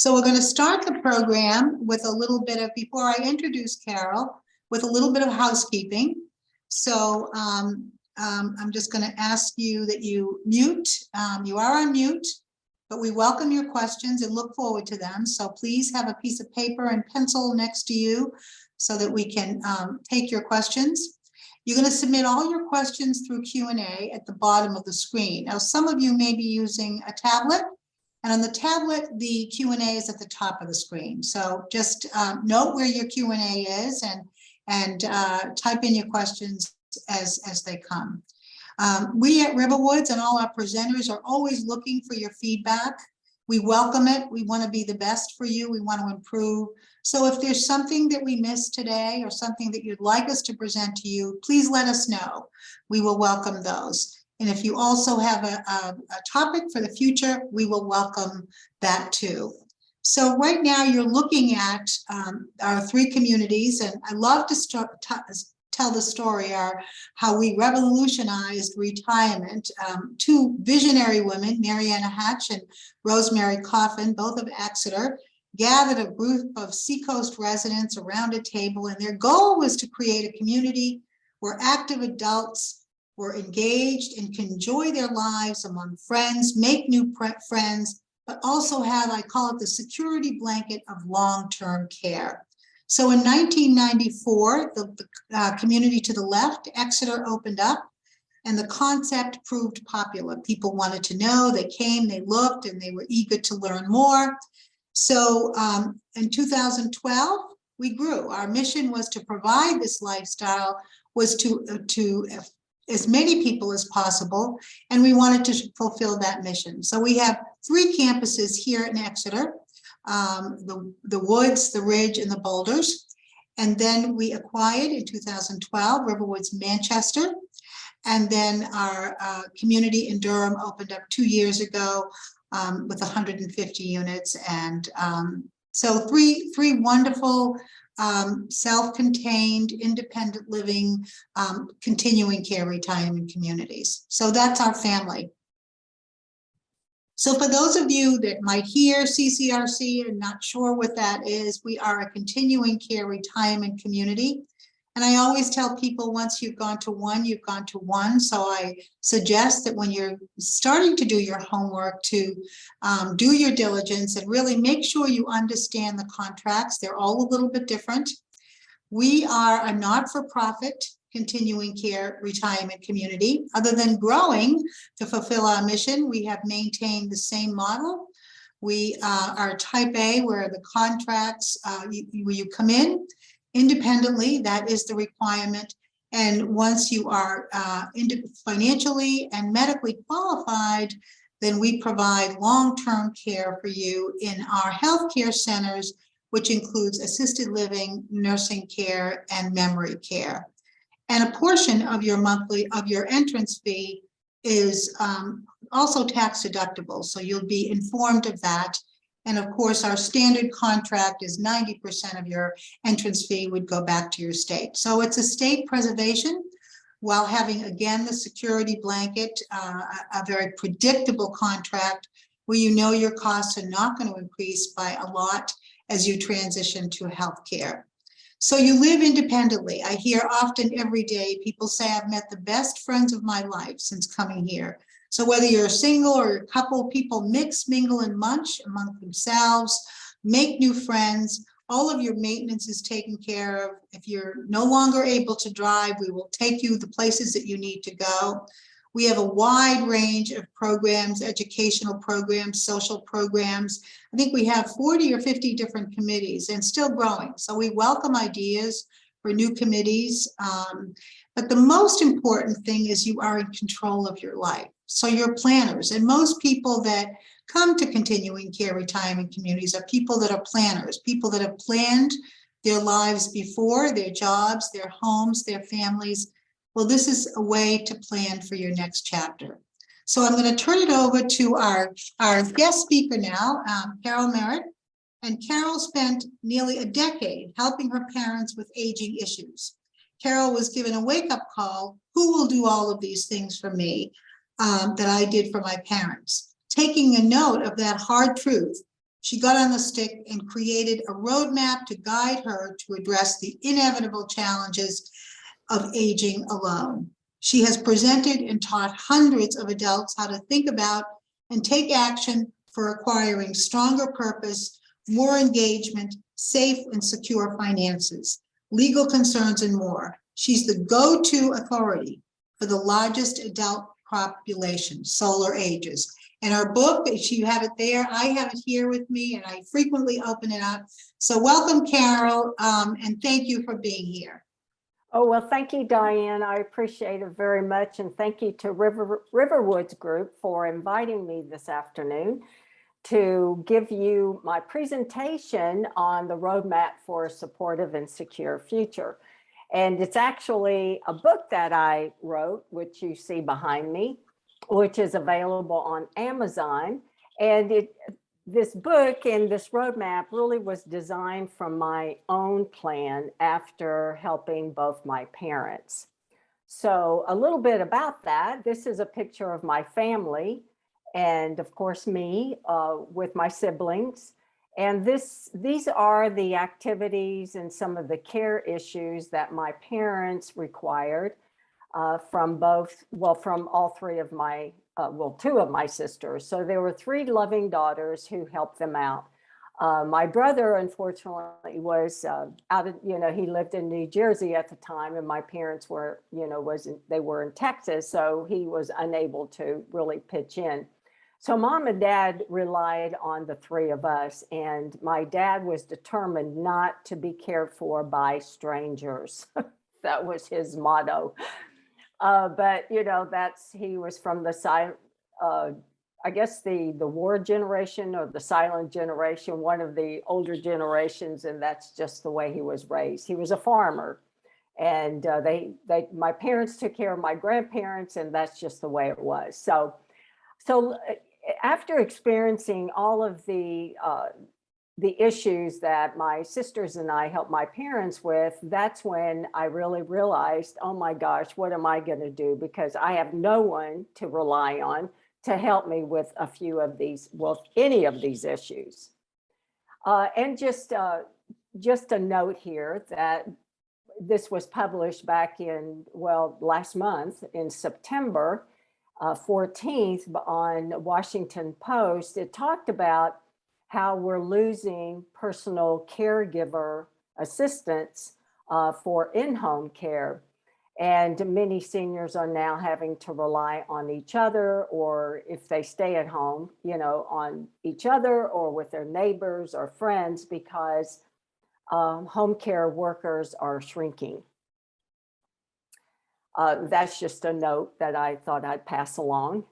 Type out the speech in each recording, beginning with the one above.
So we're going to start the program with a little bit of, before I introduce Carol, with a little bit of housekeeping. So I'm just going to ask you that you mute. You are on mute, but we welcome your questions and look forward to them. So please have a piece of paper and pencil next to you so that we can take your questions. You're going to submit all your questions through Q&A at the bottom of the screen. Now, some of you may be using a tablet, and on the tablet, the Q&A is at the top of the screen. So just note where your Q&A is and type in your questions as they come. We at Riverwoods and all our presenters are always looking for your feedback. We welcome it. We want to be the best for you. We want to improve. So if there's something that we missed today or something that you'd like us to present to you, please let us know. We will welcome those. And if you also have a topic for the future, we will welcome that too. So right now you're looking at our three communities, and I love to tell the story how we revolutionized retirement. Two visionary women, Mariana Hatch and Rosemary Coffin, both of Exeter, gathered a group of Seacoast residents around a table, and their goal was to create a community where active adults were engaged and can enjoy their lives among friends, make new friends, but also have, I call it the security blanket of long-term care. So in 1994, the community to the left, Exeter, opened up, and the concept proved popular. People wanted to know, they came, they looked, and they were eager to learn more. So in 2012, we grew. Our mission was to provide this lifestyle, was to as many people as possible, and we wanted to fulfill that mission. So we have three campuses here in Exeter, the Woods, the Ridge, and the Boulders. And then we acquired in 2012 Riverwoods Manchester, and then our community in Durham opened up 2 years ago with 150 units, and so three wonderful self-contained, independent living, continuing care retirement communities. So that's our family. So for those of you that might hear CCRC and not sure what that is, we are a continuing care retirement community. And I always tell people, once you've gone to one, you've gone to one. So I suggest that when you're starting to do your homework, to do your diligence and really make sure you understand the contracts. They're all a little bit different. We are a not-for-profit continuing care retirement community. Other than growing to fulfill our mission, we have maintained the same model. We are type A, where the contracts, where you come in independently, that is the requirement. And once you are financially and medically qualified, then we provide long-term care for you in our healthcare centers, which includes assisted living, nursing care, and memory care. And a portion of your entrance fee is also tax deductible, so you'll be informed of that. And of course, our standard contract is 90% of your entrance fee would go back to your state. So it's a state preservation while having, again, the security blanket, a very predictable contract where you know your costs are not going to increase by a lot as you transition to healthcare. So you live independently. I hear often every day people say, I've met the best friends of my life since coming here. So whether you're single or a couple, people mix, mingle, and munch among themselves, make new friends. All of your maintenance is taken care of. If you're no longer able to drive, we will take you the places that you need to go. We have a wide range of programs, educational programs, social programs. I think we have 40 or 50 different committees and still growing. So we welcome ideas for new committees. But the most important thing is you are in control of your life. So you're planners, and most people that come to continuing care retirement communities are people that are planners, people that have planned their lives before, their jobs, their homes, their families. Well, this is a way to plan for your next chapter. So I'm going to turn it over to our guest speaker now, Carol Marak. And Carol spent nearly a decade helping her parents with aging issues. Carol was given a wake-up call: who will do all of these things for me that I did for my parents? Taking a note of that hard truth, She got on the stick and created a roadmap to guide her to address the inevitable challenges of aging alone. She has presented and taught hundreds of adults how to think about and take action for acquiring stronger purpose, more engagement, safe and secure finances, legal concerns, and more. She's the go-to authority for the largest adult population, solar ages. And our book, you have it there, I have it here with me, and I frequently open it up. So welcome, Carol, and thank you for being here. Oh, well, thank you, Diane. I appreciate it very much. And thank you to Riverwoods Group for inviting me this afternoon to give you my presentation on the roadmap for a supportive and secure future. And it's actually a book that I wrote, which you see behind me, which is available on Amazon. And this book and this roadmap really was designed from my own plan after helping both my parents. So a little bit about that. This is a picture of my family and of course me with my siblings. And these are the activities and some of the care issues that my parents required from all three of my, two of my sisters. So there were three loving daughters who helped them out. My brother, unfortunately, was out of, he lived in New Jersey at the time, and my parents were, they were in Texas, so he was unable to really pitch in. So mom and dad relied on the three of us, and my dad was determined not to be cared for by strangers. That was his motto. But he was from the silent, I guess the war generation or the silent generation, one of the older generations, and that's just the way he was raised. He was a farmer, and my parents took care of my grandparents, and that's just the way it was. So after experiencing all of the issues that my sisters and I helped my parents with, that's when I really realized, oh my gosh, what am I going to do? Because I have no one to rely on to help me with a few of these, any of these issues. And just a note here that this was published back in, last month in September 14th on Washington Post. It talked about how we're losing personal caregiver assistance for in-home care. And many seniors are now having to rely on each other, or if they stay at home, on each other or with their neighbors or friends, because home care workers are shrinking. That's just a note that I thought I'd pass along.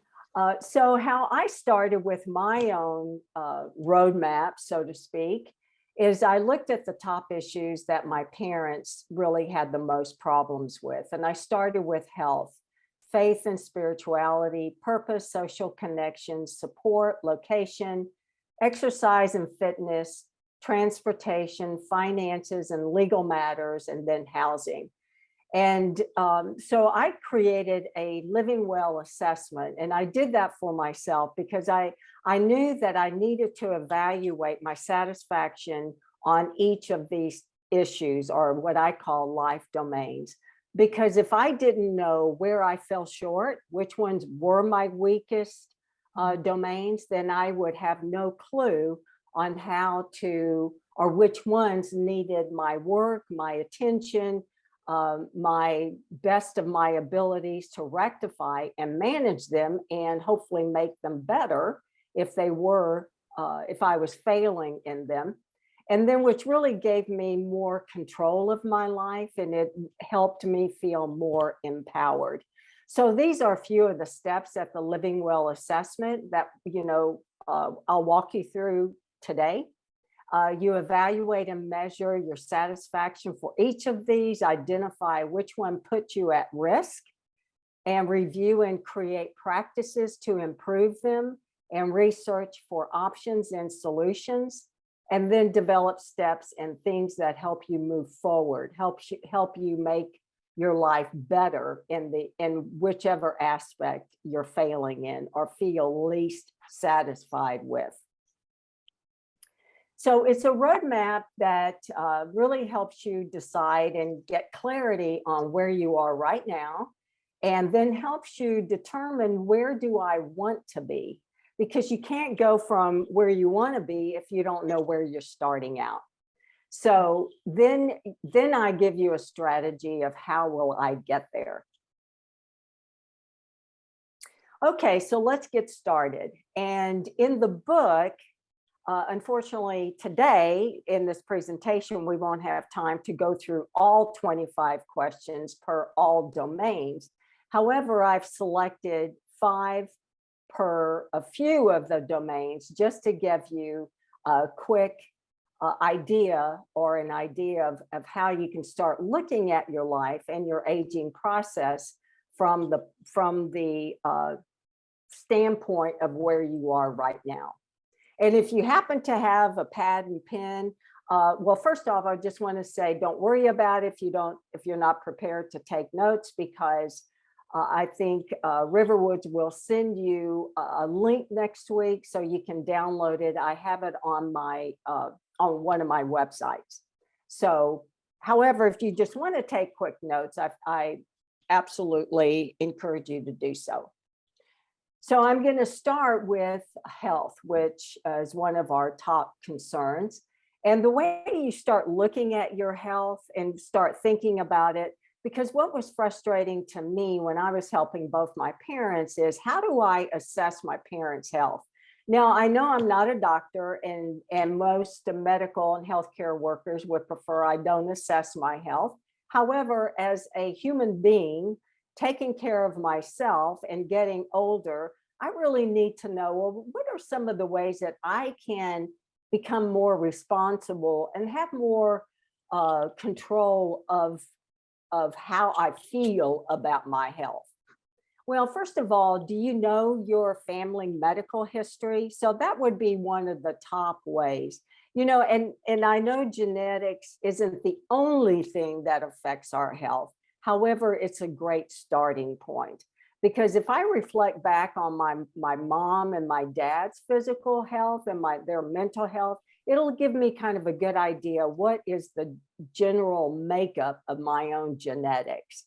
So how I started with my own roadmap, so to speak, is I looked at the top issues that my parents really had the most problems with. And I started with health, faith and spirituality, purpose, social connections, support, location, exercise and fitness, transportation, finances, and legal matters, and then housing. And so I created a living well assessment, and I did that for myself because I knew that I needed to evaluate my satisfaction on each of these issues, or what I call life domains. Because if I didn't know where I fell short, which ones were my weakest domains, then I would have no clue on how to, or which ones needed my work, my attention, my best of my abilities to rectify and manage them, and hopefully make them better if they were, if I was failing in them. And then which really gave me more control of my life, and it helped me feel more empowered. So these are a few of the steps at the Living Well assessment that, I'll walk you through today. You evaluate and measure your satisfaction for each of these, identify which one puts you at risk, and review and create practices to improve them, and research for options and solutions, and then develop steps and things that help you move forward, help you make your life better in whichever aspect you're failing in or feel least satisfied with. So it's a roadmap that really helps you decide and get clarity on where you are right now, and then helps you determine where do I want to be, because you can't go from where you want to be if you don't know where you're starting out. So then I give you a strategy of how will I get there. Okay, so let's get started. And in the book, unfortunately, today in this presentation, we won't have time to go through all 25 questions per all domains. However, I've selected 5 per a few of the domains just to give you a quick idea or an idea of how you can start looking at your life and your aging process from the standpoint of where you are right now. And if you happen to have a pad and pen, well, first off, I just want to say, don't worry about it if you're not prepared to take notes, because I think Riverwoods will send you a link next week so you can download it. I have it on on one of my websites. So, however, if you just want to take quick notes, I absolutely encourage you to do so. So I'm going to start with health, which is one of our top concerns. And the way you start looking at your health and start thinking about it, because what was frustrating to me when I was helping both my parents is, how do I assess my parents' health? Now, I know I'm not a doctor, and most medical and healthcare workers would prefer I don't assess my health. However, as a human being, taking care of myself and getting older, I really need to know, well, what are some of the ways that I can become more responsible and have more control of how I feel about my health? Well, first of all, do you know your family medical history? So that would be one of the top ways. And I know genetics isn't the only thing that affects our health. However, it's a great starting point, because if I reflect back on my mom and my dad's physical health and their mental health, it'll give me kind of a good idea what is the general makeup of my own genetics.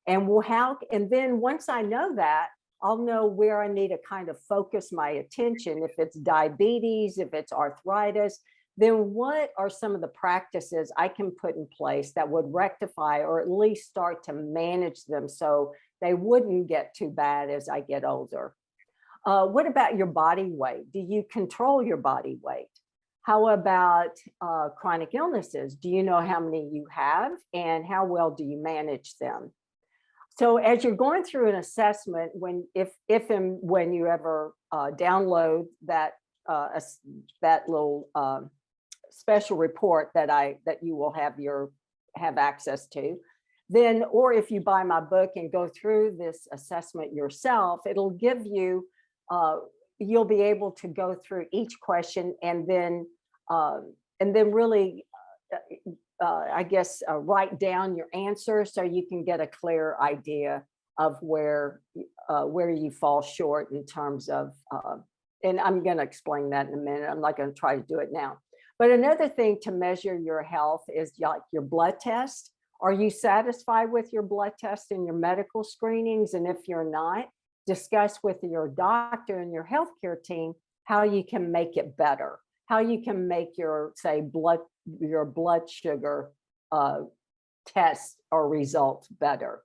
And then once I know that, I'll know where I need to kind of focus my attention. If it's diabetes, if it's arthritis, then what are some of the practices I can put in place that would rectify or at least start to manage them so they wouldn't get too bad as I get older? What about your body weight? Do you control your body weight? How about chronic illnesses? Do you know how many you have and how well do you manage them? So as you're going through an assessment, if and when you ever download that little special report that you will have access to, then, or if you buy my book and go through this assessment yourself, it'll give you, you'll be able to go through each question and then really, I guess, write down your answer so you can get a clear idea of where you fall short in terms of, and I'm going to explain that in a minute. I'm not going to try to do it now. But another thing to measure your health is like your blood test. Are you satisfied with your blood test and your medical screenings? And if you're not, discuss with your doctor and your healthcare team how you can make it better, how you can make your blood sugar test or results better.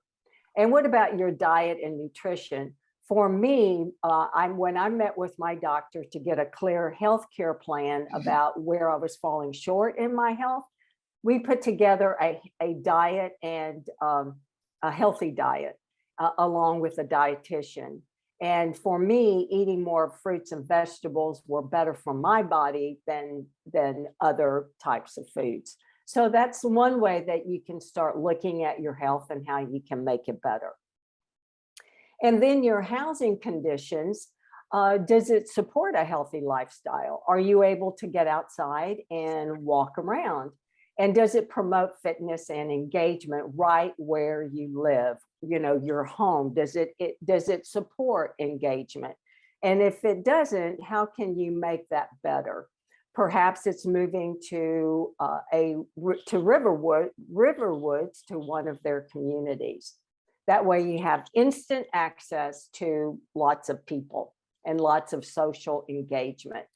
And what about your diet and nutrition? For me, when I met with my doctor to get a clear healthcare plan about where I was falling short in my health, we put together a diet and a healthy diet along with a dietitian. And for me, eating more fruits and vegetables were better for my body than other types of foods. So that's one way that you can start looking at your health and how you can make it better. And then your housing conditions, does it support a healthy lifestyle? Are you able to get outside and walk around? And does it promote fitness and engagement right where you live? Your home, does it support engagement? And if it doesn't, how can you make that better? Perhaps it's moving to Riverwoods to one of their communities. That way you have instant access to lots of people and lots of social engagement.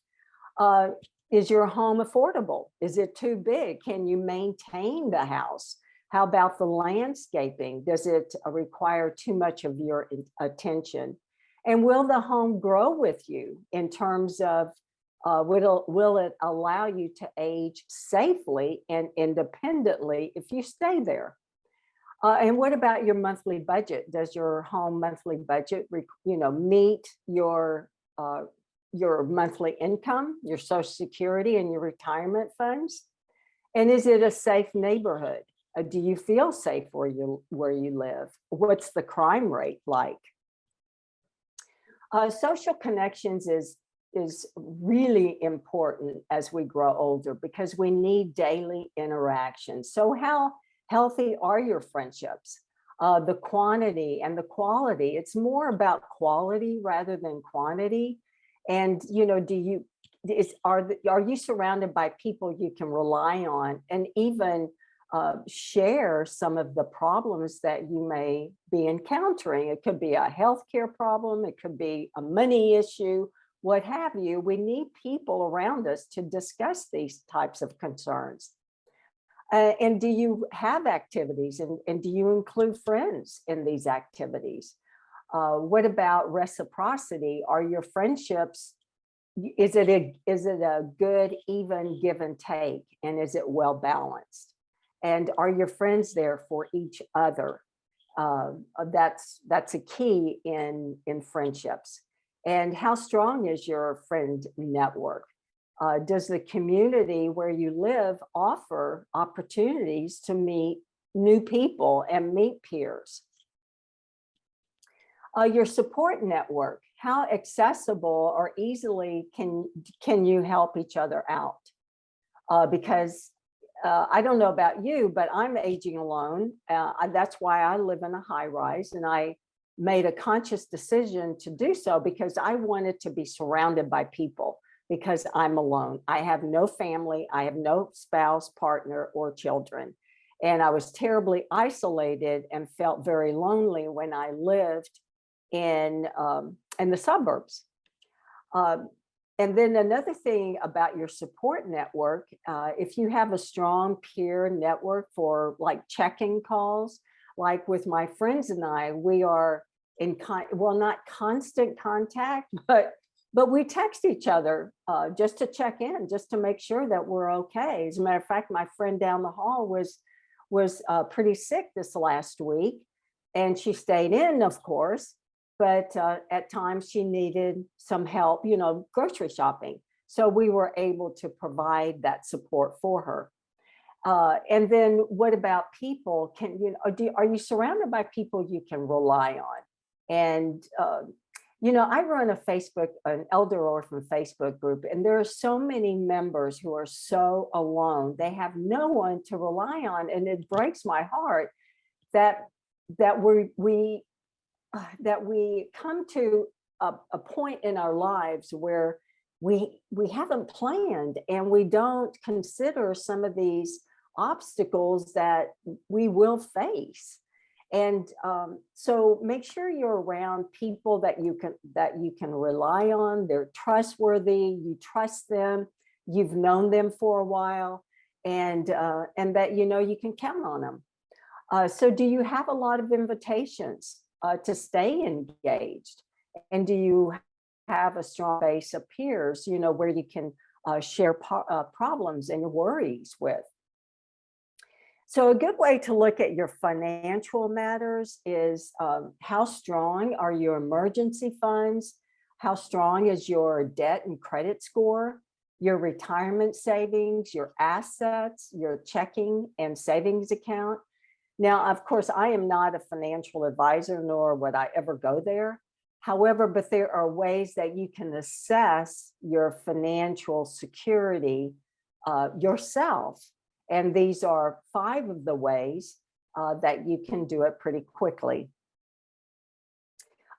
Is your home affordable? Is it too big? Can you maintain the house? How about the landscaping? Does it require too much of your attention? And will the home grow with you in terms of will it allow you to age safely and independently if you stay there? And what about your monthly budget? Does your home monthly budget, meet your monthly income, your Social Security, and your retirement funds? And is it a safe neighborhood? Do you feel safe where you live? What's the crime rate like? Social connections is really important as we grow older because we need daily interaction. So how healthy are your friendships? The quantity and the quality, it's more about quality rather than quantity. And, are you surrounded by people you can rely on and even share some of the problems that you may be encountering? It could be a healthcare problem, it could be a money issue, what have you. We need people around us to discuss these types of concerns. And do you have activities and do you include friends in these activities? What about reciprocity? Are your friendships, is it a good, even give and take? And is it well balanced? And are your friends there for each other? That's a key in friendships. And how strong is your friend network? Does the community where you live offer opportunities to meet new people and meet peers? Your support network, how accessible or easily can you help each other out? Because I don't know about you, but I'm aging alone. That's why I live in a high rise, and I made a conscious decision to do so because I wanted to be surrounded by people because I'm alone. I have no family, I have no spouse, partner, or children. And I was terribly isolated and felt very lonely when I lived in the suburbs. And then another thing about your support network, if you have a strong peer network for like check-in calls, like with my friends and I, we are in, not constant contact, but we text each other just to check in, just to make sure that we're okay. As a matter of fact, my friend down the hall was pretty sick this last week, and she stayed in, of course, but at times she needed some help, grocery shopping. So we were able to provide that support for her. And then what about people? Are you surrounded by people you can rely on? And, I run an elder orphan Facebook group, and there are so many members who are so alone. They have no one to rely on. And it breaks my heart that we come to a point in our lives where we haven't planned and we don't consider some of these obstacles that we will face. And so make sure you're around people that you can rely on. They're trustworthy, you trust them, you've known them for a while, and that you can count on them. So do you have a lot of invitations to stay engaged? And do you have a strong base of peers, where you can share problems and worries with? So a good way to look at your financial matters is how strong are your emergency funds? How strong is your debt and credit score? Your retirement savings, your assets, your checking and savings account? Now, of course, I am not a financial advisor, nor would I ever go there. However, but there are ways that you can assess your financial security yourself. And these are 5 of the ways that you can do it pretty quickly.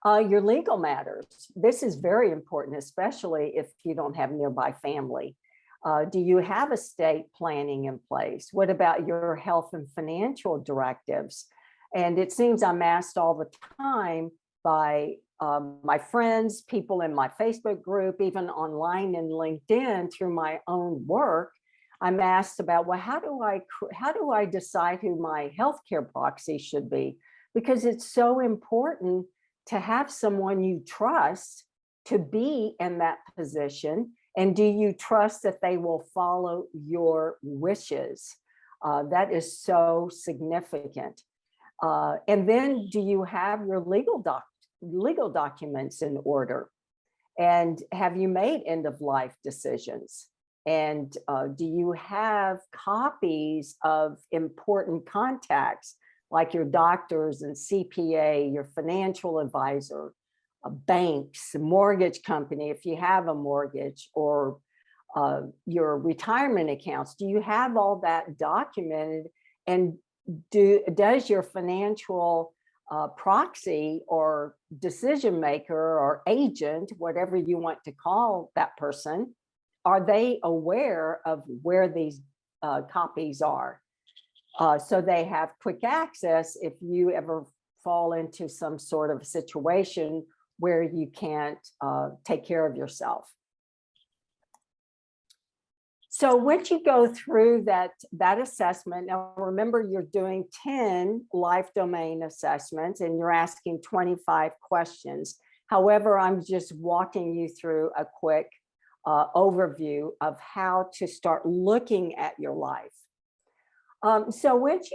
Your legal matters. This is very important, especially if you don't have nearby family. Do you have estate planning in place? What about your health and financial directives? And it seems I'm asked all the time by my friends, people in my Facebook group, even online and LinkedIn through my own work. I'm asked about, well, how do I decide who my healthcare proxy should be? Because it's so important to have someone you trust to be in that position. And do you trust that they will follow your wishes? That is so significant. And then do you have your legal documents in order? And have you made end of life decisions? And do you have copies of important contacts like your doctors and CPA, your financial advisor, banks, mortgage company, if you have a mortgage, or your retirement accounts? Do you have all that documented? And does your financial proxy or decision maker or agent, whatever you want to call that person, are they aware of where these copies are? So they have quick access if you ever fall into some sort of situation where you can't take care of yourself. So once you go through that assessment, now remember you're doing 10 life domain assessments and you're asking 25 questions. However, I'm just walking you through a quick overview of how to start looking at your life. So once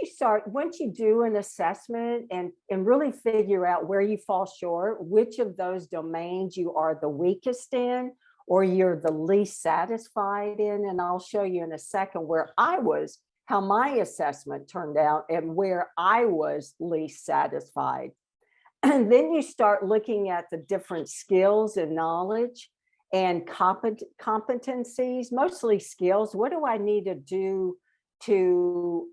you do an assessment and really figure out where you fall short, which of those domains you are the weakest in, or you're the least satisfied in, and I'll show you in a second how my assessment turned out and where I was least satisfied. And then you start looking at the different skills and knowledge and competencies, mostly skills. What do I need to do to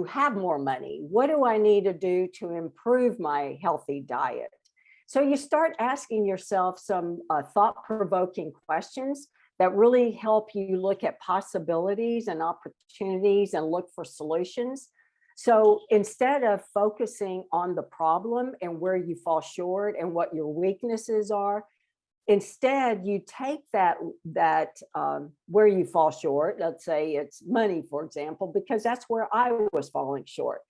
have more money? What do I need to do to improve my healthy diet? So you start asking yourself some thought-provoking questions that really help you look at possibilities and opportunities and look for solutions. So instead of focusing on the problem and where you fall short and what your weaknesses are, instead you take that where you fall short, let's say it's money, for example, because that's where I was falling short.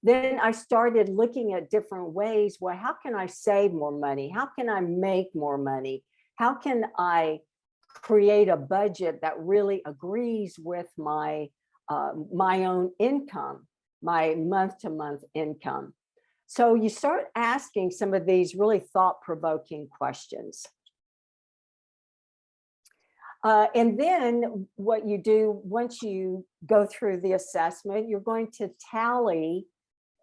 Then I started looking at different ways. Well, how can I save more money? How can I make more money? How can I create a budget that really agrees with my own income, my month-to-month income? So you start asking some of these really thought-provoking questions. And then what you do once you go through the assessment, you're going to tally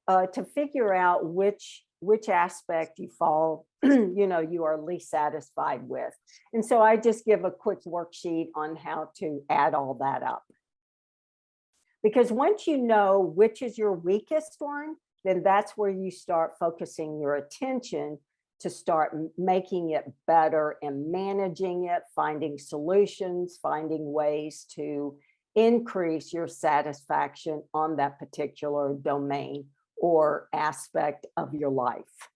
to figure out which aspect you fall, you are least satisfied with. And so I just give a quick worksheet on how to add all that up. Because once you know which is your weakest one, then that's where you start focusing your attention to start making it better and managing it, finding solutions, finding ways to increase your satisfaction on that particular domain or aspect of your life.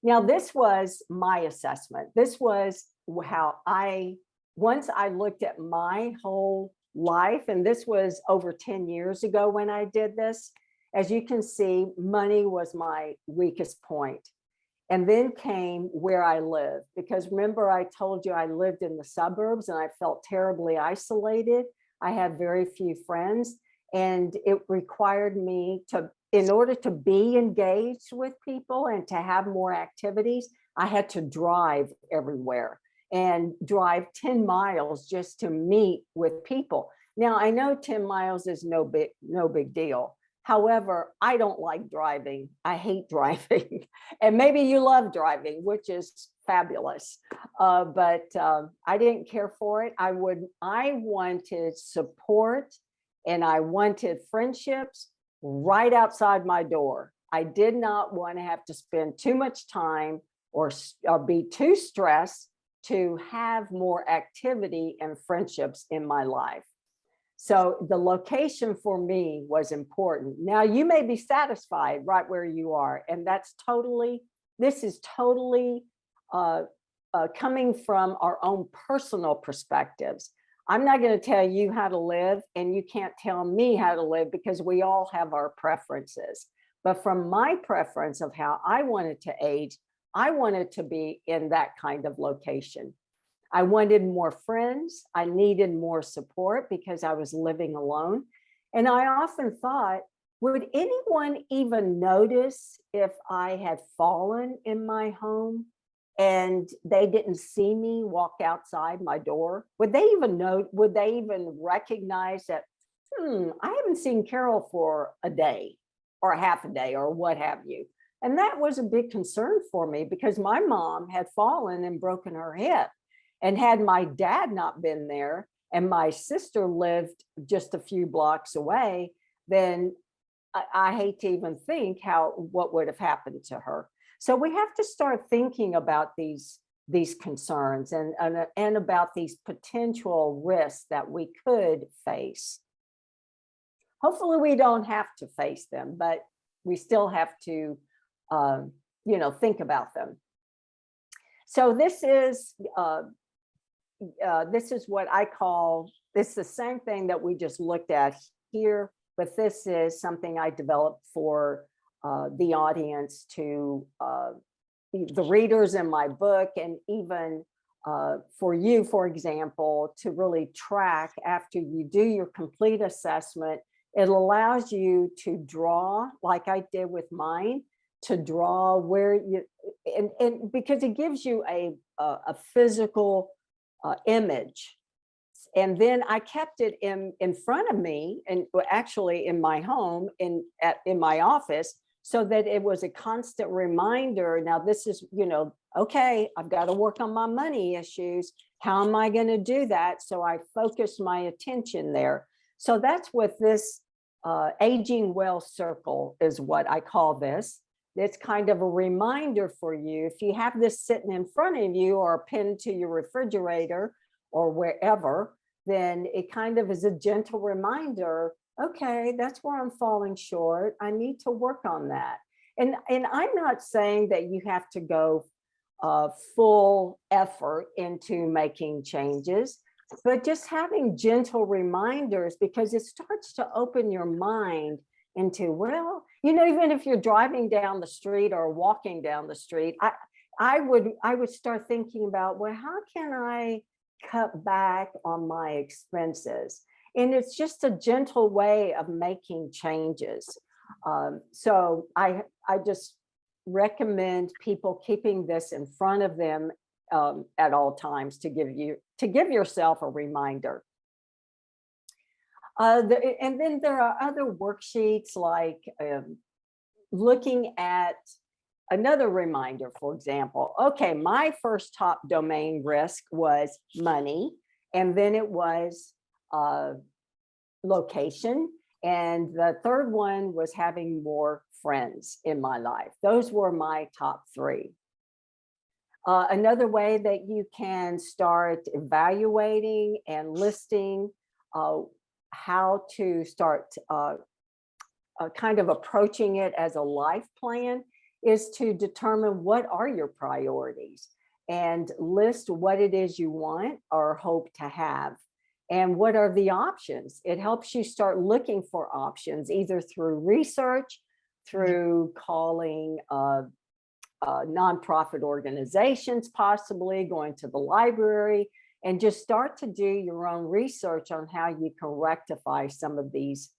Now, this was my assessment. This was how once I looked at my whole life, and this was over 10 years ago when I did this. As you can see, money was my weakest point. And then came where I lived, because remember I told you I lived in the suburbs and I felt terribly isolated. I had very few friends, and it required me to, in order to be engaged with people and to have more activities, I had to drive everywhere and drive 10 miles just to meet with people. Now, I know 10 miles is no big deal. However, I don't like driving. I hate driving. And maybe you love driving, which is fabulous. But I didn't care for it. I wanted support and I wanted friendships right outside my door. I did not want to have to spend too much time or be too stressed to have more activity and friendships in my life. So the location for me was important. Now you may be satisfied right where you are, and this is totally coming from our own personal perspectives. I'm not going to tell you how to live, and you can't tell me how to live, because we all have our preferences. But from my preference of how I wanted to age, I wanted to be in that kind of location. I wanted more friends. I needed more support because I was living alone. And I often thought, would anyone even notice if I had fallen in my home and they didn't see me walk outside my door? Would they even know? Would they even recognize that, I haven't seen Carol for a day or a half a day or what have you? And that was a big concern for me, because my mom had fallen and broken her hip. And had my dad not been there and my sister lived just a few blocks away, then I hate to even think what would have happened to her. So we have to start thinking about these concerns and about these potential risks that we could face. Hopefully we don't have to face them, but we still have to, think about them. So this is what I call, this is the same thing that we just looked at here, but this is something I developed for the audience, to the readers in my book, and even for you, for example, to really track after you do your complete assessment. It allows you to draw, like I did with mine, to draw where you, and because it gives you a physical image. And then I kept it in front of me, and actually in my home, in my office, so that it was a constant reminder. Now this is, okay, I've got to work on my money issues. How am I going to do that? So I focused my attention there. So that's what this aging well circle is, what I call this. It's kind of a reminder for you. If you have this sitting in front of you or pinned to your refrigerator or wherever, then it kind of is a gentle reminder. Okay, that's where I'm falling short. I need to work on that. And I'm not saying that you have to go full effort into making changes, but just having gentle reminders, because it starts to open your mind into, well, even if you're driving down the street or walking down the street, I would start thinking about, well, how can I cut back on my expenses? And it's just a gentle way of making changes. So I just recommend people keeping this in front of them at all times, to give yourself a reminder. And then there are other worksheets, like looking at another reminder. For example, okay, my first top domain risk was money, and then it was location, and the third one was having more friends in my life. Those were my top three. Another way that you can start evaluating and listing how to start kind of approaching it as a life plan is to determine what are your priorities, and list what it is you want or hope to have, and what are the options. It helps you start looking for options, either through research, through calling nonprofit organizations, possibly going to the library, and just start to do your own research on how you can rectify some of these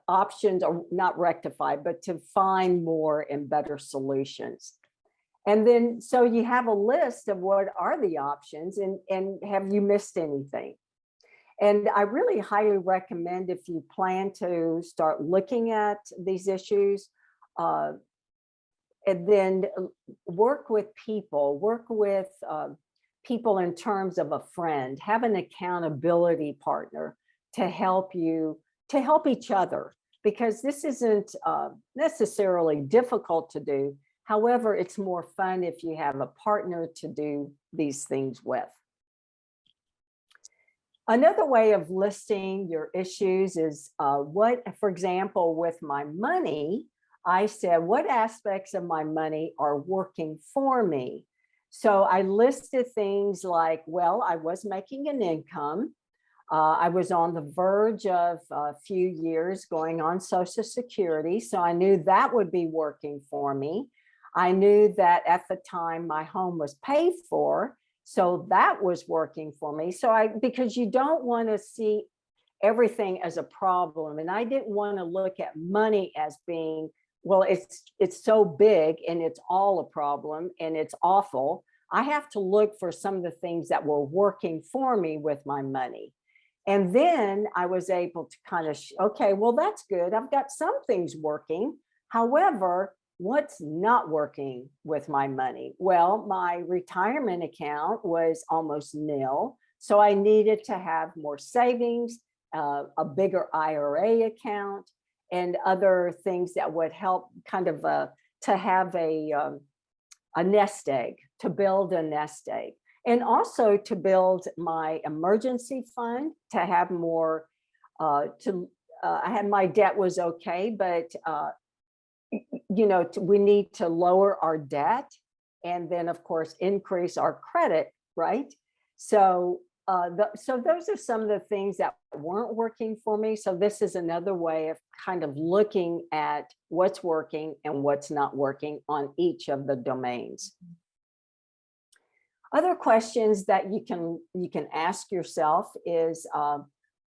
options, or not rectify, but to find more and better solutions. And then, so you have a list of what are the options, and have you missed anything? And I really highly recommend, if you plan to start looking at these issues, and then work with people, people in terms of a friend, have an accountability partner to help you, to help each other, because this isn't necessarily difficult to do, However, it's more fun if you have a partner to do these things with. Another way of listing your issues is for example, with my money, I said, what aspects of my money are working for me? So I listed things like, well, I was making an income. I was on the verge of a few years going on Social Security, so I knew that would be working for me. I knew that at the time my home was paid for, so that was working for me. So because you don't want to see everything as a problem, and I didn't want to look at money as being, well, it's so big and it's all a problem and it's awful. I have to look for some of the things that were working for me with my money. And then I was able to kind of, okay, well, that's good. I've got some things working. However, what's not working with my money? Well, my retirement account was almost nil. So I needed to have more savings, a bigger IRA account, and other things that would help kind of to have a nest egg, to build a nest egg. And also to build my emergency fund, to have more, I had, my debt was okay, but we need to lower our debt and then of course increase our credit, right? So so those are some of the things that weren't working for me. So this is another way of kind of looking at what's working and what's not working on each of the domains. Other questions that you can ask yourself is,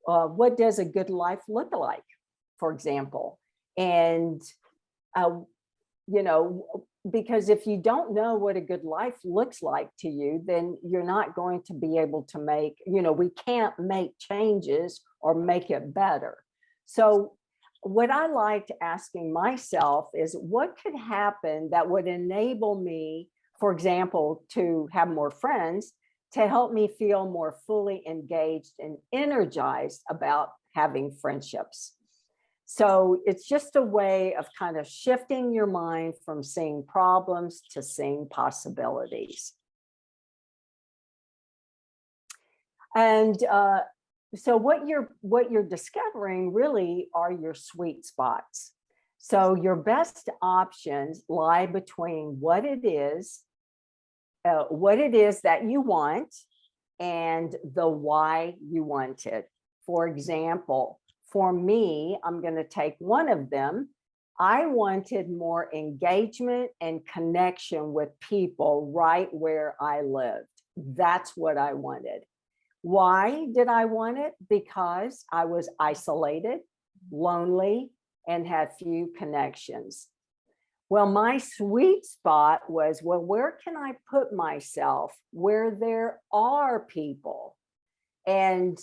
what does a good life look like, for example? And, because if you don't know what a good life looks like to you, then you're not going to be able to make, we can't make changes or make it better. So what I liked asking myself is, what could happen that would enable me, for example, to have more friends, to help me feel more fully engaged and energized about having friendships. So it's just a way of kind of shifting your mind from seeing problems to seeing possibilities. And so what you're discovering really are your sweet spots. So your best options lie between what it is that you want and the why you want it. For example, for me, I'm going to take one of them. I wanted more engagement and connection with people right where I lived. That's what I wanted. Why did I want it? Because I was isolated, lonely, and had few connections. Well, my sweet spot was, well, where can I put myself where there are people? And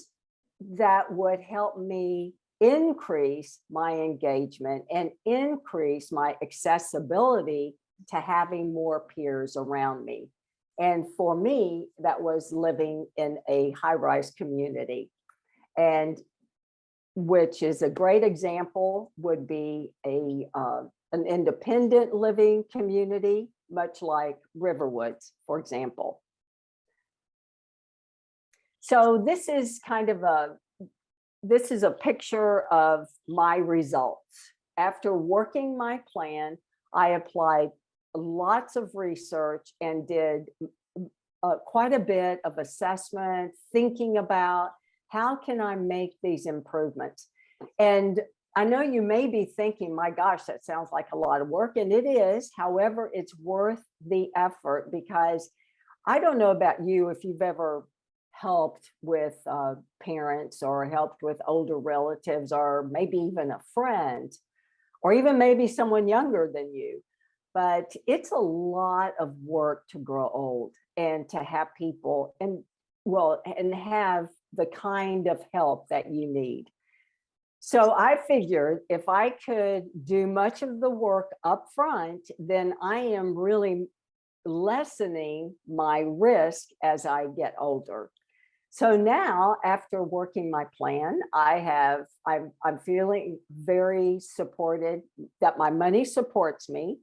that would help me increase my engagement and increase my accessibility to having more peers around me. And for me, that was living in a high-rise community. And which is a great example would be an independent living community, much like Riverwoods, for example. So this is a picture of my results. After working my plan, I applied lots of research and did quite a bit of assessment, thinking about how can I make these improvements. And I know you may be thinking, my gosh, that sounds like a lot of work, and it is. However, it's worth the effort, because I don't know about you if you've ever helped with parents or helped with older relatives, or maybe even a friend, or even maybe someone younger than you. But it's a lot of work to grow old and to have people and have the kind of help that you need. So I figured if I could do much of the work up front, then I am really lessening my risk as I get older. So now, after working my plan, I'm feeling very supported, that my money supports me.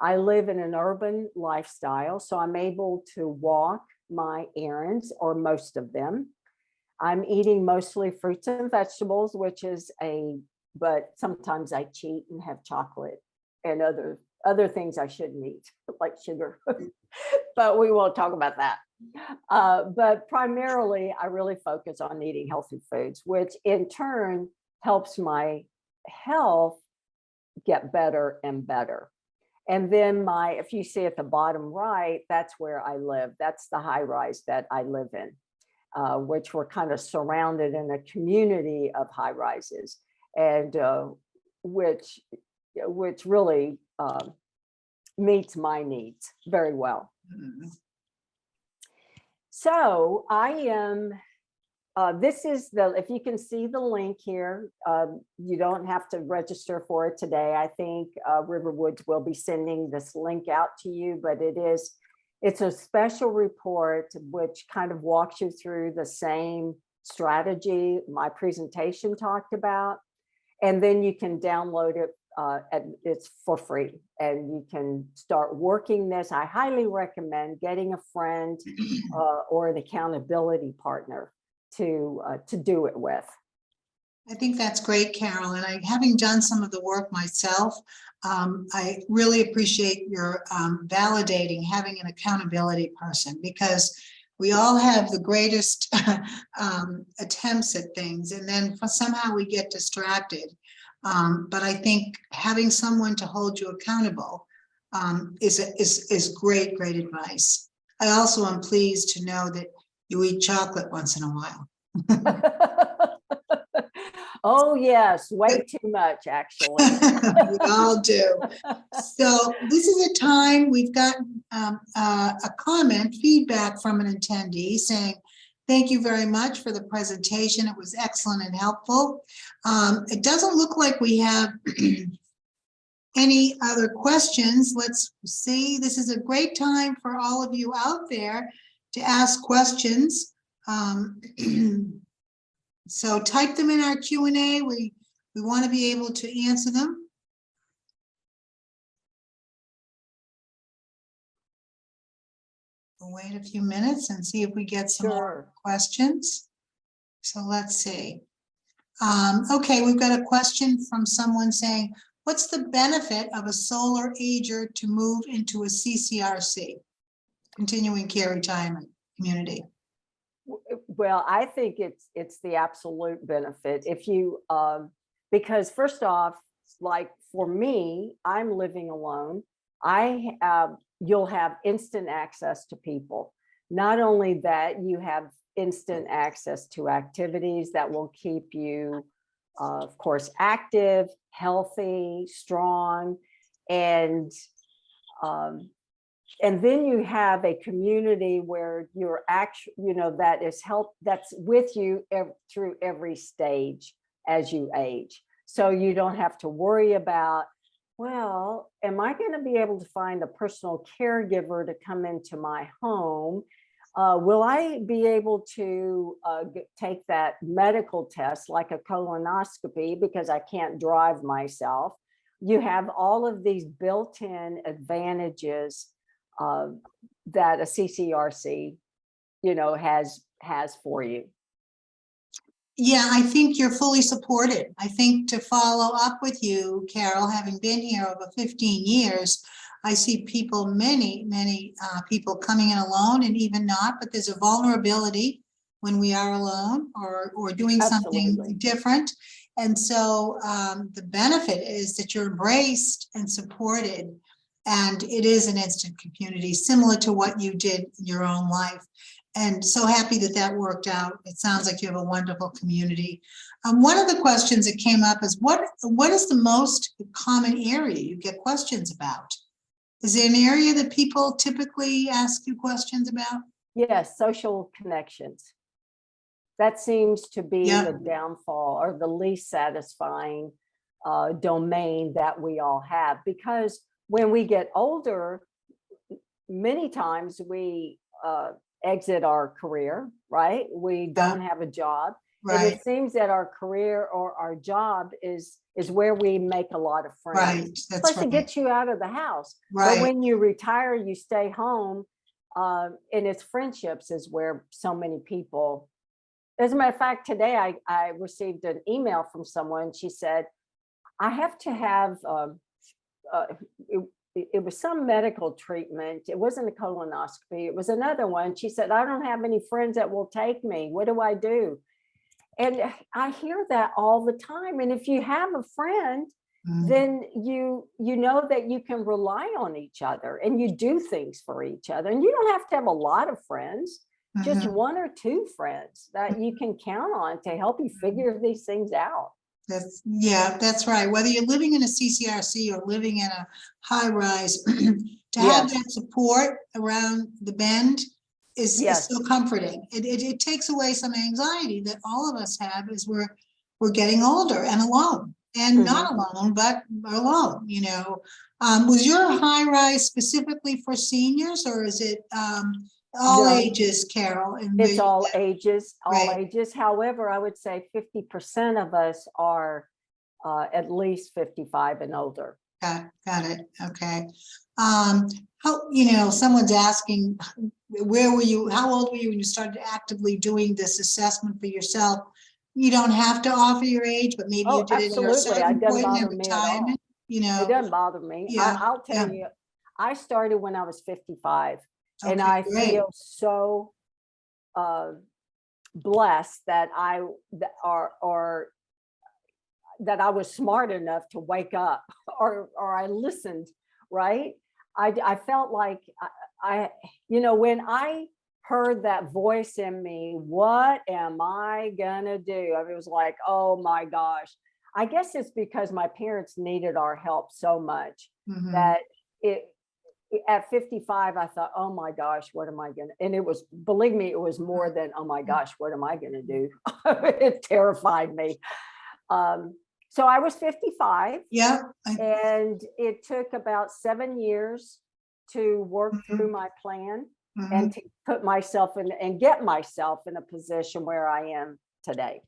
I live in an urban lifestyle, so I'm able to walk my errands, or most of them. I'm eating mostly fruits and vegetables, but sometimes I cheat and have chocolate and other things I shouldn't eat, like sugar. But we won't talk about that. But primarily, I really focus on eating healthy foods, which in turn helps my health get better and better. And then if you see at the bottom right, that's where I live. That's the high rise that I live in, which we're kind of surrounded in a community of high rises, and which really meets my needs very well. So I am, this is if you can see the link here, you don't have to register for it today. I think Riverwoods will be sending this link out to you, but it's a special report which kind of walks you through the same strategy my presentation talked about. And then you can download it. It's for free, and you can start working this. I highly recommend getting a friend or an accountability partner to do it with. I think that's great, Carol. And having done some of the work myself, I really appreciate your validating having an accountability person, because we all have the greatest attempts at things, and then somehow we get distracted. But I think having someone to hold you accountable is great advice. I also am pleased to know that you eat chocolate once in a while. Oh yes, way too much, actually. We all do. So this is a time we've got a feedback from an attendee saying, thank you very much for the presentation. It was excellent and helpful. It doesn't look like we have any other questions. Let's see. This is a great time for all of you out there to ask questions. So type them in our Q&A. We want to be able to answer them. We'll wait a few minutes and see if we get some more questions. So let's see. Okay, we've got a question from someone saying, what's the benefit of a solar ager to move into a CCRC, continuing care retirement community? Well, I think it's the absolute benefit. If you, because first off, like for me, I'm living alone. You'll have instant access to people. Not only that, you have instant access to activities that will keep you, of course, active, healthy, strong, and then you have a community where you're actually, that's with you through every stage as you age. So you don't have to worry about, well, am I going to be able to find a personal caregiver to come into my home? Will I be able to take that medical test like a colonoscopy because I can't drive myself? You have all of these built-in advantages that a CCRC, has for you. Yeah, I think you're fully supported. I think to follow up with you, Carol, having been here over 15 years, I see people, many people coming in alone and even not, but there's a vulnerability when we are alone or doing Absolutely. something different. And so the benefit is that you're embraced and supported, and it is an instant community similar to what you did in your own life. And so happy that that worked out. It sounds like you have a wonderful community. One of the questions that came up is what is the most common area you get questions about? Is there an area that people typically ask you questions about? Yes, social connections. That seems to be the downfall or the least satisfying domain that we all have, because when we get older, many times we exit our career, right? We don't have a job. Right. And it seems that our career or our job is is where we make a lot of friends. Right, that's Plus, it right. gets you out of the house. But Right. when you retire, you stay home, and it's friendships is where so many people. As a matter of fact, today I received an email from someone. She said, I have to have, it was some medical treatment. It wasn't a colonoscopy. It was another one. She said, I don't have any friends that will take me. What do I do? And I hear that all the time. And if you have a friend, then you know that you can rely on each other and you do things for each other. And you don't have to have a lot of friends, just one or two friends that you can count on to help you figure these things out. That's right. Whether you're living in a CCRC or living in a high rise, to have that support around the bend is so comforting. It takes away some anxiety that all of us have as we're getting older and alone, and not alone, but alone. You know, was your high rise specifically for seniors, or is it all ages, Carol? It's all ages, ages. However, I would say 50% of us are at least 55 and older. Got it. Okay. How, you know, someone's asking, where were you, how old were you when you started actively doing this assessment for yourself? You don't have to offer your age, but maybe you did it at a certain point in retirement. You know, it doesn't bother me. I'll tell you, I started when I was 55, and I feel so blessed that that I was smart enough to wake up, or I listened, right? I felt like you know, when I heard that voice in me, what am I gonna do? I mean, it was like, oh my gosh. I guess it's because my parents needed our help so much that at 55, I thought, oh my gosh, what am I gonna, and it was, believe me, it was more than, oh my gosh, what am I gonna do? It terrified me. So I was 55. And it took about 7 years to work through my plan and to put myself in and get myself in a position where I am today.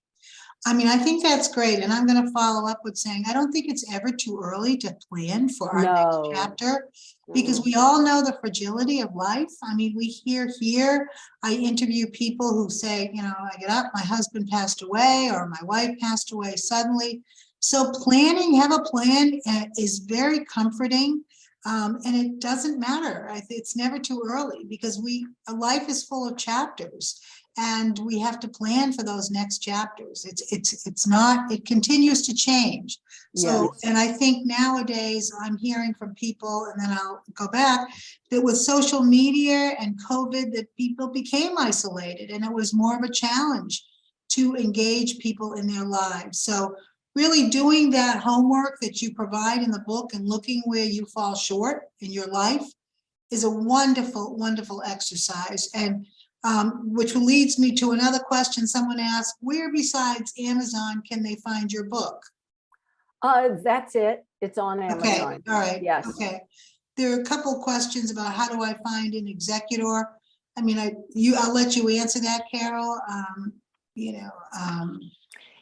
I mean, I think that's great. And I'm going to follow up with saying, I don't think it's ever too early to plan for our next chapter, because we all know the fragility of life. I mean, we hear here, I interview people who say, you know, I get up, my husband passed away, or my wife passed away suddenly. So planning, have a plan is very comforting. And it doesn't matter. It's never too early, because life is full of chapters, and we have to plan for those next chapters. It's not, it continues to change. So, and I think nowadays I'm hearing from people, and then I'll go back, that with social media and COVID, that people became isolated, and it was more of a challenge to engage people in their lives. So really doing that homework that you provide in the book and looking where you fall short in your life is a wonderful, wonderful exercise. And which leads me to another question. Someone asked, where besides Amazon can they find your book? That's it. It's on Amazon. Okay, all right. Yes. Okay. There are a couple questions about how do I find an executor? I mean, I'll let you answer that, Carol. You know.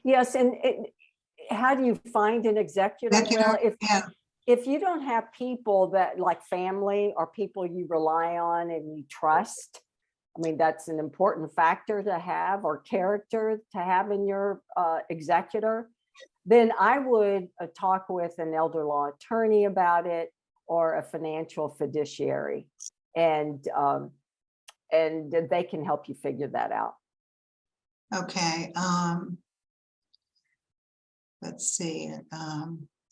Yes, and how do you find an executor? Well, if you don't have people that, like family or people you rely on and you trust, I mean, that's an important factor to have, or character to have in your executor, then I would talk with an elder law attorney about it, or a financial fiduciary, and they can help you figure that out. Okay. Let's see.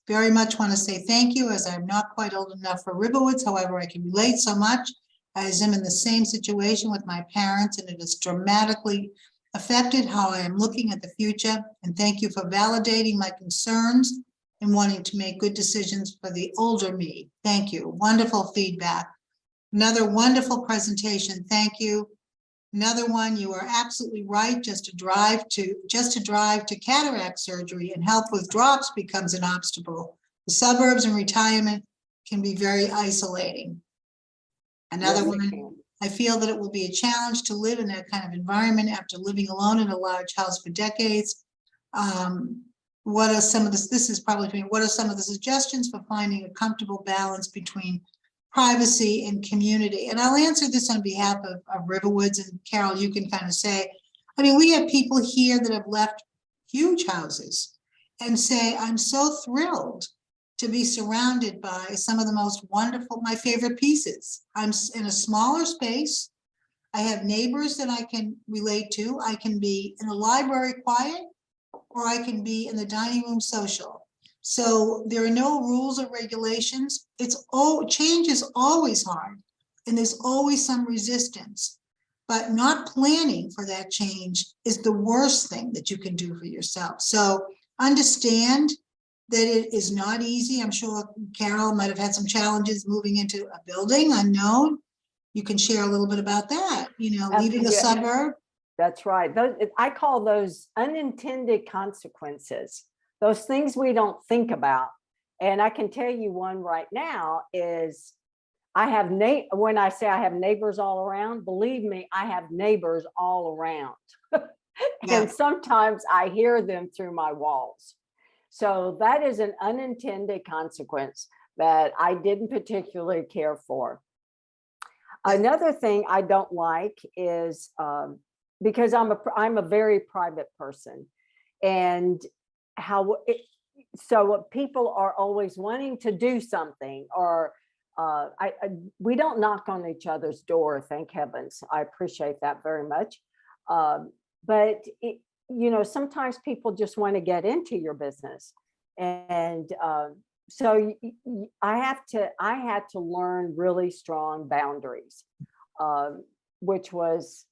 Very much want to say thank you, as I'm not quite old enough for Riverwoods. However, I can relate so much, as I'm in the same situation with my parents, and it has dramatically affected how I am looking at the future. And thank you for validating my concerns and wanting to make good decisions for the older me. Thank you. Wonderful feedback. Another wonderful presentation. Thank you. Another one, you are absolutely right. Just to drive to cataract surgery and help with drops becomes an obstacle. The suburbs and retirement can be very isolating. Another one, I feel that it will be a challenge to live in that kind of environment after living alone in a large house for decades. what are some of this is probably for me, what are some of the suggestions for finding a comfortable balance between privacy and community? And I'll answer this on behalf of Riverwoods, and Carol, you can kind of say, I mean, we have people here that have left huge houses and say, I'm so thrilled to be surrounded by some of the most wonderful, my favorite pieces. I'm in a smaller space. I have neighbors that I can relate to. I can be in the library quiet, or I can be in the dining room social. So there are no rules or regulations. Change is always hard, and there's always some resistance, but not planning for that change is the worst thing that you can do for yourself. So understand that it is not easy. I'm sure Carol might have had some challenges moving into a building unknown. You can share a little bit about that, leaving a suburb. That's right. I call those unintended consequences, those things we don't think about. And I can tell you one right now is when I say I have neighbors all around, believe me, I have neighbors all around. Yeah. And sometimes I hear them through my walls. So that is an unintended consequence that I didn't particularly care for. Another thing I don't like is because I'm a very private person, and so people are always wanting to do something, or we don't knock on each other's door, thank heavens. I appreciate that very much. But sometimes people just want to get into your business, and so I had to learn really strong boundaries, which was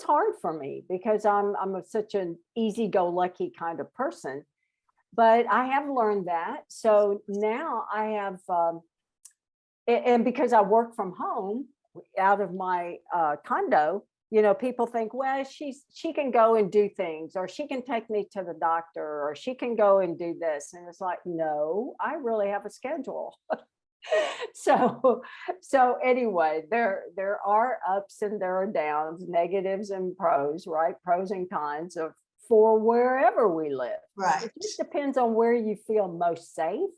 hard for me because I'm such an easy-go-lucky kind of person. But I have learned that. So now I have, and because I work from home out of my condo, people think, well, she can go and do things, or she can take me to the doctor, or she can go and do this. And it's like, no, I really have a schedule. So anyway, there are ups and there are downs, negatives and pros, right? Pros and cons for wherever we live. Right. It just depends on where you feel most safe,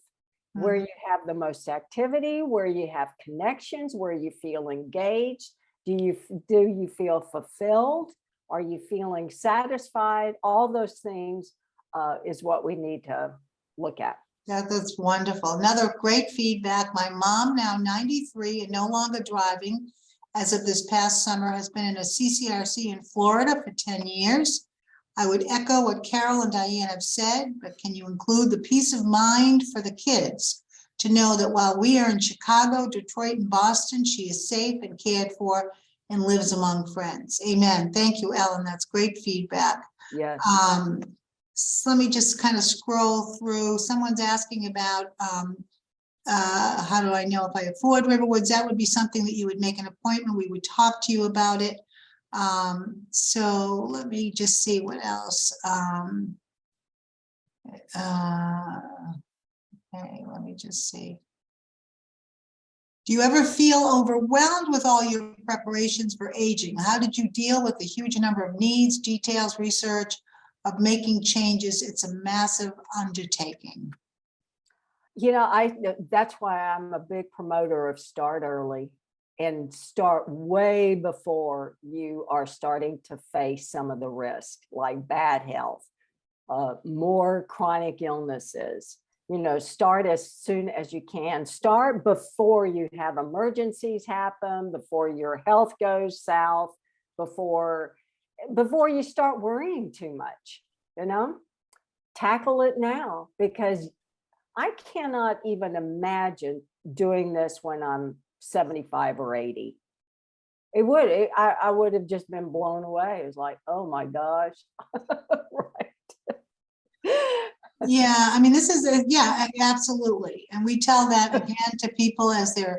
where you have the most activity, where you have connections, where you feel engaged. Do you feel fulfilled? Are you feeling satisfied? All those things is what we need to look at. That's wonderful. Another great feedback. My mom, now 93 and no longer driving, as of this past summer, has been in a CCRC in Florida for 10 years. I would echo what Carol and Diane have said, but can you include the peace of mind for the kids to know that while we are in Chicago, Detroit, and Boston, she is safe and cared for and lives among friends. Amen. Thank you, Ellen. That's great feedback. Yes. So let me just kind of scroll through. Someone's asking about how do I know if I afford Riverwoods? That would be something that you would make an appointment. We would talk to you about it. So let me just see what else. Okay, let me just see. Do you ever feel overwhelmed with all your preparations for aging? How did you deal with the huge number of needs, details, research of making changes? It's a massive undertaking. That's why I'm a big promoter of start early and start way before you are starting to face some of the risk, like bad health, more chronic illnesses. Start as soon as you can. Start before you have emergencies happen, before your health goes south, before you start worrying too much. Tackle it now, because I cannot even imagine doing this when I'm 75 or 80. I would have just been blown away. It was like, oh my gosh. Right. Yeah, I mean, this is, yeah, absolutely. And we tell that again to people as they're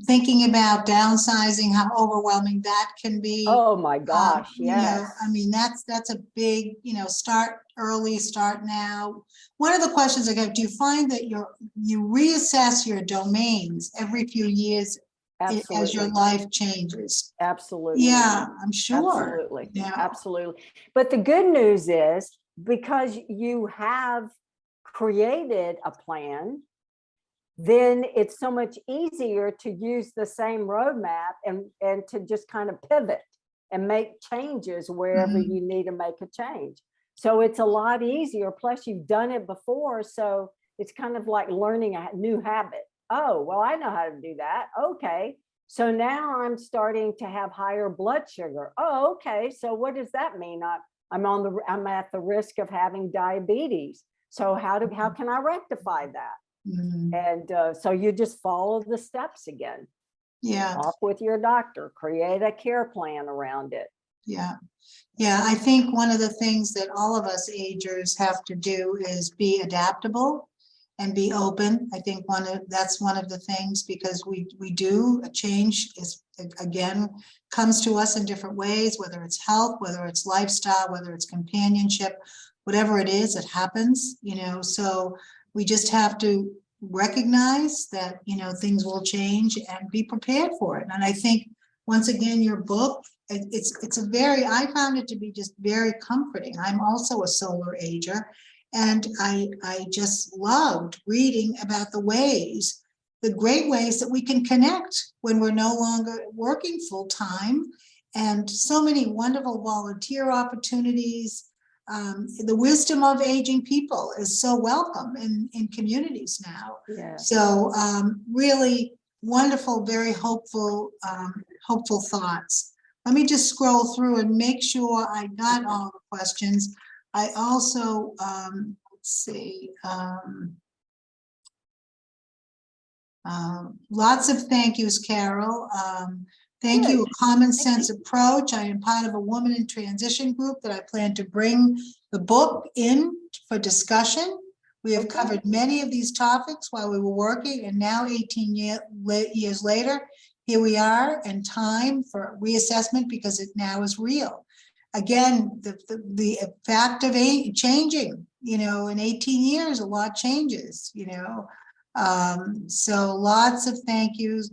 thinking about downsizing, how overwhelming that can be. Oh my gosh, yes. I mean, that's a big, start early, start now. One of the questions I get, do you find that you reassess your domains every few years as your life changes? Absolutely. Yeah, I'm sure. Absolutely. Yeah. Absolutely. But the good news is because you have created a plan, then it's so much easier to use the same roadmap and to just kind of pivot and make changes wherever Mhm. you need to make a change. So it's a lot easier. Plus, you've done it before. So it's kind of like learning a new habit. Oh, well, I know how to do that. Okay. So now I'm starting to have higher blood sugar. Oh, okay. So what does that mean? I'm at the risk of having diabetes. So how can I rectify that? Mhm. And so you just follow the steps again. Yeah, Talk with your doctor, create a care plan around it. yeah. Yeah, I think one of the things that all of us agers have to do is be adaptable and be open. I think that's one of the things, because we do a change is, again, comes to us in different ways, whether it's health, whether it's lifestyle, whether it's companionship, whatever it is, it happens, so we just have to recognize that, things will change and be prepared for it. And I think, once again, your book, I found it to be just very comforting. I'm also a solar ager, and I just loved reading about the great ways that we can connect when we're no longer working full time, and so many wonderful volunteer opportunities. The wisdom of aging people is so welcome in communities now. Yeah. So really wonderful, very hopeful thoughts. Let me just scroll through and make sure I got all the questions. I also, let's see, lots of thank yous, Carol. Thank you, Good. a common Thank sense approach. I am part of a woman in transition group that I plan to bring the book in for discussion. We have Okay. covered many of these topics while we were working, and now 18 years later, here we are, and time for reassessment, because it now is real. Again, the fact of changing, in 18 years, a lot changes, so lots of thank yous.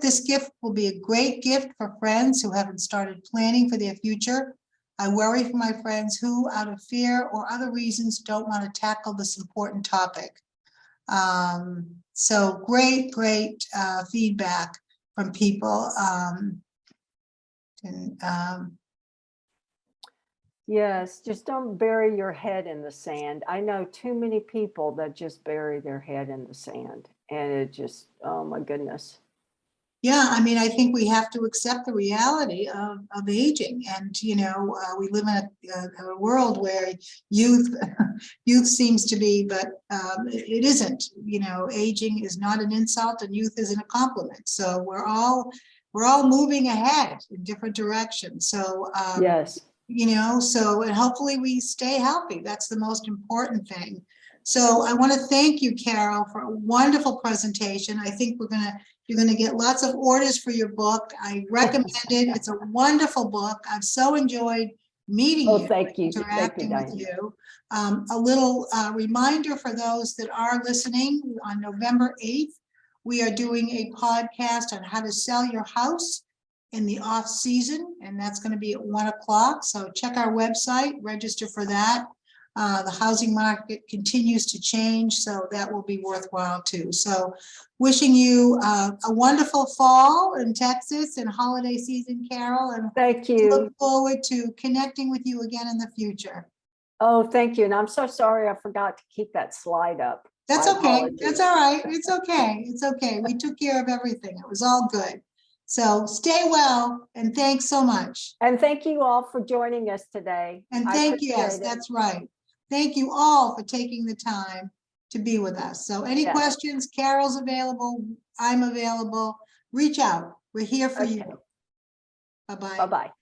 This gift will be a great gift for friends who haven't started planning for their future. I worry for my friends who, out of fear or other reasons, don't want to tackle this important topic. So great feedback from people. Yes, just don't bury your head in the sand. I know too many people that just bury their head in the sand, and it just, oh my goodness. Yeah, I mean, I think we have to accept the reality of aging, and we live in a world where youth seems to be, but it isn't. Aging is not an insult, and youth isn't a compliment. So we're all moving ahead in different directions. So Yes. and hopefully we stay healthy. That's the most important thing. So I want to thank you, Carol, for a wonderful presentation. I think you're gonna get lots of orders for your book. I recommend it. It's a wonderful book. I've so enjoyed meeting Oh, you, thank you. interacting Thank with you, you. A little reminder for those that are listening, on November 8th, we are doing a podcast on how to sell your house in the off season, and that's going to be at 1 o'clock. So check our website, register for that. The housing market continues to change, so that will be worthwhile too. So wishing you a wonderful fall in Texas and holiday season, Carol, and Thank you. look forward to connecting with you again in the future. Oh, thank you. And I'm so sorry I forgot to keep that slide up. That's My okay. apologies. That's all right. It's okay. It's okay. We took care of everything. It was all good. So stay well, and thanks so much. And thank you all for joining us today. And yes, it. that's right. Thank you all for taking the time to be with us. So any Yes. questions, Carol's available, I'm available. Reach out. We're here for you. Okay. Bye-bye. Bye-bye.